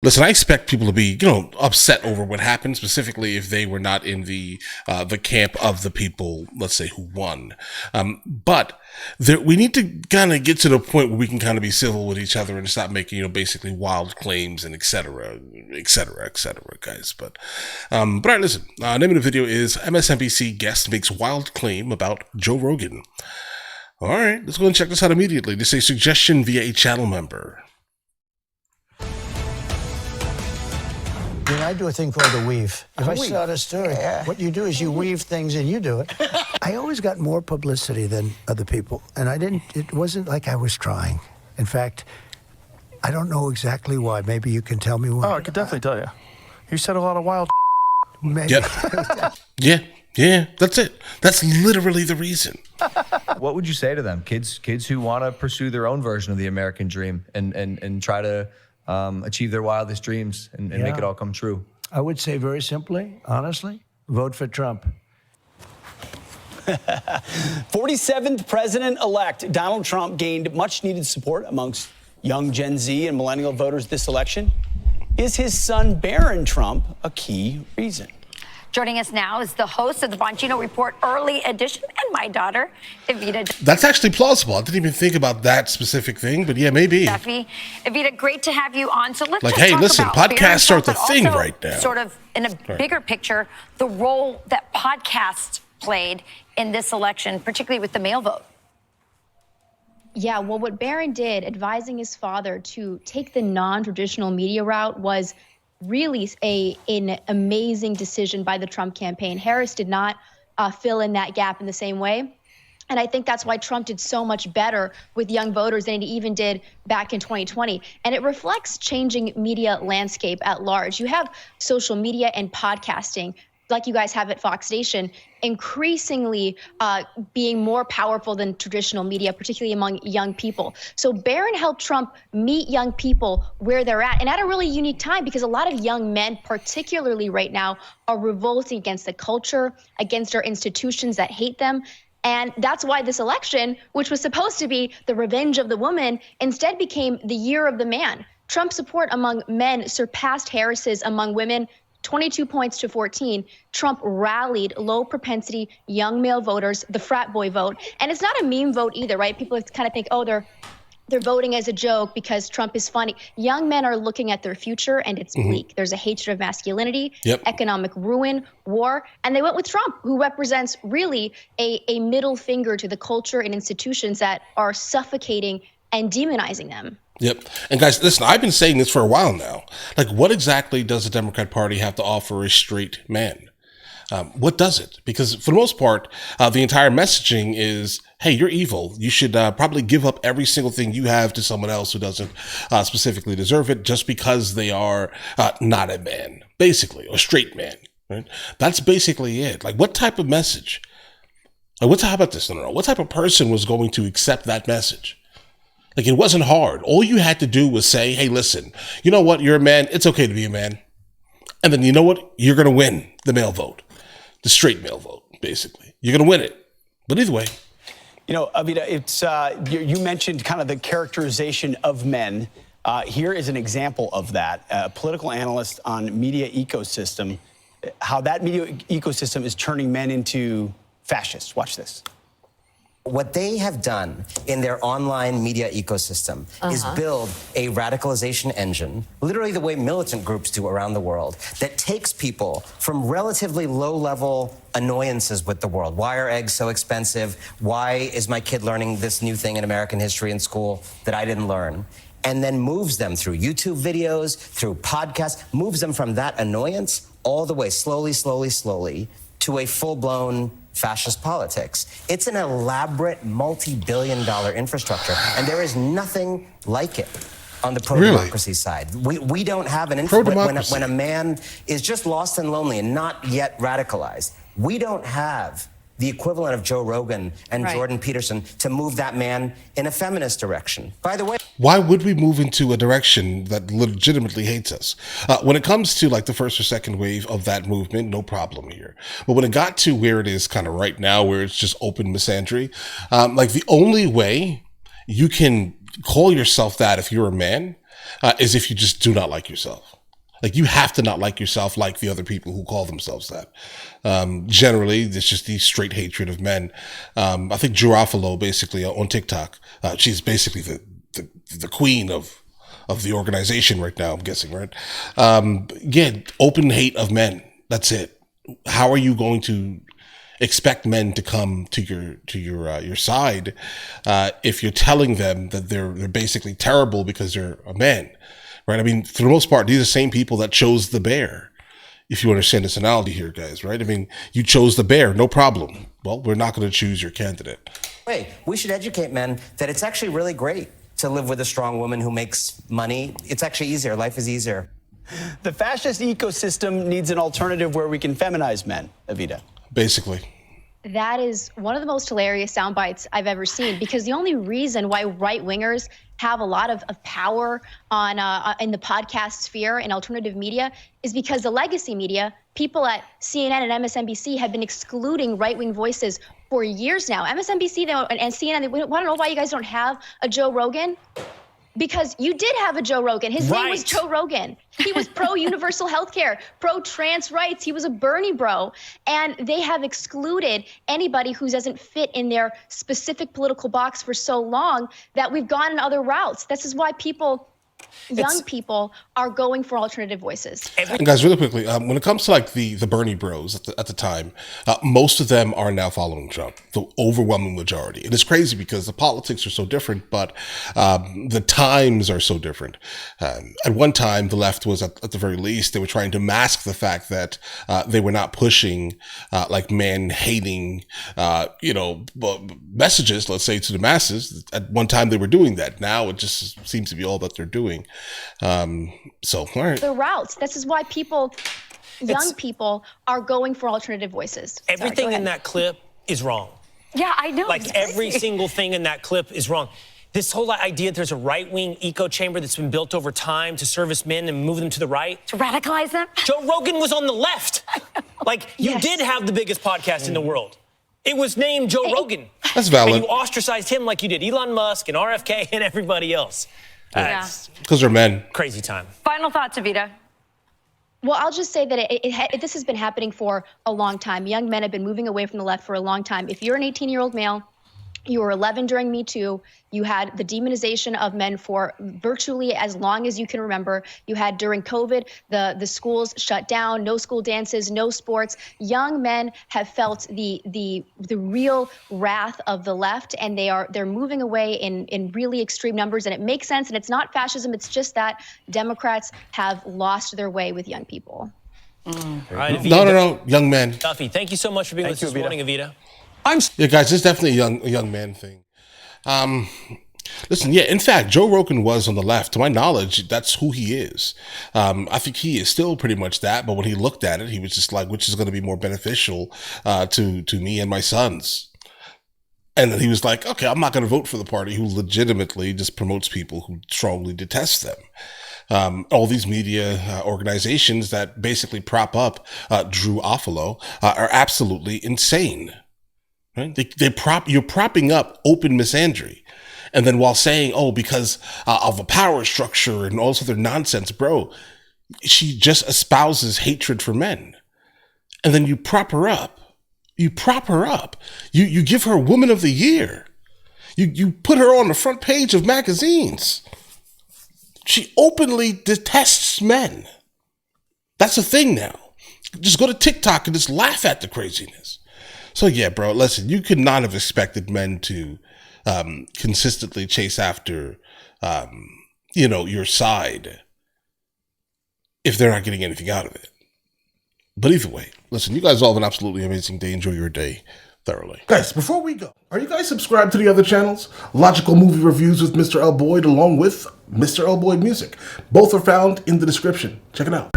listen, I expect people to be, upset over what happened, specifically if they were not in the camp of the people, let's say, who won. But we need to kind of get to the point where we can kind of be civil with each other and stop making, basically wild claims and et cetera, guys. But all right, listen, name of the video is MSNBC guest makes wild claim about Joe Rogan. All right, let's go and check this out immediately. This is a suggestion via a channel member. I do a thing called a weave. If I start a story, what you do is you weave things and you do it. I always got more publicity than other people, and it wasn't like I was trying. In fact, I don't know exactly why. Maybe you can tell me why. Oh, I could definitely tell you. You said a lot of wild Maybe. Yep. Yeah, that's it. That's literally the reason. What would you say to them? Kids who want to pursue their own version of the American dream and try to achieve their wildest dreams and make it all come true? I would say very simply, honestly, vote for Trump. 47th president-elect Donald Trump gained much-needed support amongst young Gen Z and millennial voters this election. Is his son, Barron Trump, a key reason? Joining us now is the host of the Bongino Report Early Edition and my daughter, Evita. That's actually plausible. I didn't even think about that specific thing, but yeah, maybe. Steffi, Evita, great to have you on. So let's like, just hey, talk listen, about podcasts are the but thing also right now. Sort of in a bigger picture, the role that podcasts played in this election, particularly with the mail vote. Yeah, well, what Barron did, advising his father to take the non-traditional media route, was really an amazing decision by the Trump campaign. Harris did not fill in that gap in the same way. And I think that's why Trump did so much better with young voters than he even did back in 2020. And it reflects changing media landscape at large. You have social media and podcasting, like you guys have at Fox Station, increasingly being more powerful than traditional media, particularly among young people. So Barron helped Trump meet young people where they're at, and at a really unique time, because a lot of young men, particularly right now, are revolting against the culture, against our institutions that hate them. And that's why this election, which was supposed to be the revenge of the woman, instead became the year of the man. Trump's support among men surpassed Harris's among women, 22 points to 14. Trump rallied low propensity young male voters, the frat boy vote. And it's not a meme vote either, right? People kind of think, oh, they're voting as a joke because Trump is funny. Young men are looking at their future, and it's bleak. There's a hatred of masculinity, economic ruin, war, and they went with Trump, who represents really a middle finger to the culture and institutions that are suffocating and demonizing them. Yep. And guys, listen, I've been saying this for a while now. Like, what exactly does the Democrat Party have to offer a straight man? What does it? Because for the most part, the entire messaging is, hey, you're evil. You should probably give up every single thing you have to someone else who doesn't specifically deserve it just because they are not a man, basically, or a straight man. Right? That's basically it. Like, what type of message? Like, how about this? No. What type of person was going to accept that message? Like, it wasn't hard. All you had to do was say, hey, listen, you know what? You're a man. It's okay to be a man. And then you know what? You're going to win the male vote, the straight male vote, basically. You're going to win it. But either way. You know, Evita, it's you mentioned kind of the characterization of men. Here is an example of that. A political analyst on media ecosystem, how that media ecosystem is turning men into fascists. Watch this. What they have done in their online media ecosystem is build a radicalization engine, literally the way militant groups do around the world, that takes people from relatively low-level annoyances with the world. Why are eggs so expensive? Why is my kid learning this new thing in American history in school that I didn't learn? And then moves them through YouTube videos, through podcasts, moves them from that annoyance all the way, slowly, to a full-blown fascist politics. It's an elaborate multi-billion-dollar infrastructure, and there is nothing like it on the pro-democracy side. We don't have an infrastructure. When a man is just lost and lonely and not yet radicalized, we don't have the equivalent of Joe Rogan and Jordan Peterson to move that man in a feminist direction. By the way, why would we move into a direction that legitimately hates us? When it comes to like the first or second wave of that movement, no problem here. But when it got to where it is kind of right now, where it's just open misandry, like the only way you can call yourself that if you're a man is if you just do not like yourself. Like, you have to not like yourself like the other people who call themselves that. Generally, it's just the straight hatred of men. I think Girafalo, basically, on TikTok, she's basically the queen of the organization right now, I'm guessing, right? Yeah, open hate of men. That's it. How are you going to expect men to come to your side if you're telling them that they're basically terrible because they're a man? Right? I mean, for the most part, these are the same people that chose the bear. If you understand this analogy here, guys, right? I mean, you chose the bear, no problem. Well, we're not going to choose your candidate. Wait, we should educate men that it's actually really great to live with a strong woman who makes money. It's actually easier. Life is easier. The fascist ecosystem needs an alternative where we can feminize men, Evita. Basically. That is one of the most hilarious sound bites I've ever seen, because the only reason why right-wingers have a lot of power on in the podcast sphere and alternative media is because the legacy media, people at CNN and MSNBC, have been excluding right-wing voices for years now. MSNBC and CNN, they want to know why you guys don't have a Joe Rogan? Because you did have a Joe Rogan. His name was Joe Rogan. He was pro-universal healthcare, pro-trans rights. He was a Bernie bro. And they have excluded anybody who doesn't fit in their specific political box for so long that we've gone in other routes. This is why young people are going for alternative voices. And guys, really quickly, when it comes to like the Bernie bros at the time, most of them are now following Trump, the overwhelming majority. It is crazy because the politics are so different, but the times are so different. At one time, the left was, at the very least, they were trying to mask the fact that they were not pushing like man-hating, messages, let's say, to the masses. At one time, they were doing that. Now, it just seems to be all that they're doing. So, all right. The routes. This is why young people are going for alternative voices. Everything in that clip is wrong. Yeah, I know. Like every single thing in that clip is wrong. This whole idea that there's a right-wing echo chamber that's been built over time to service men and move them to the right. To radicalize them? Joe Rogan was on the left. Like, you did have the biggest podcast in the world. It was named Joe Rogan. That's valid. And you ostracized him like you did Elon Musk and RFK and everybody else. Because they're men. Crazy time. Final thoughts, Evita. Well, I'll just say that this has been happening for a long time. Young men have been moving away from the left for a long time. If you're an 18-year-old male, you were 11 during Me Too. You had the demonization of men for virtually as long as you can remember. You had during COVID, the schools shut down, no school dances, no sports. Young men have felt the real wrath of the left, and they're moving away in really extreme numbers. And it makes sense. And it's not fascism. It's just that Democrats have lost their way with young people. All right, Evita, No, young men. Duffy, thank you so much for being with us this morning, Evita. Yeah, guys, it's definitely a young man thing. Listen, yeah, in fact, Joe Rogan was on the left. To my knowledge, that's who he is. I think he is still pretty much that, but when he looked at it, he was just like, which is going to be more beneficial to me and my sons? And then he was like, okay, I'm not going to vote for the party who legitimately just promotes people who strongly detest them. All these media organizations that basically prop up Drew Offalo are absolutely insane. Right? You're propping up open misandry. And then while saying, because of a power structure and all this other nonsense, bro, she just espouses hatred for men. And then you prop her up. You give her Woman of the Year. You put her on the front page of magazines. She openly detests men. That's a thing now. Just go to TikTok and just laugh at the craziness. So yeah, bro, listen, you could not have expected men to consistently chase after, your side if they're not getting anything out of it. But either way, listen, you guys all have an absolutely amazing day. Enjoy your day thoroughly. Guys, before we go, are you guys subscribed to the other channels? Logical Movie Reviews with Mr. L. Boyd along with Mr. L. Boyd Music. Both are found in the description. Check it out.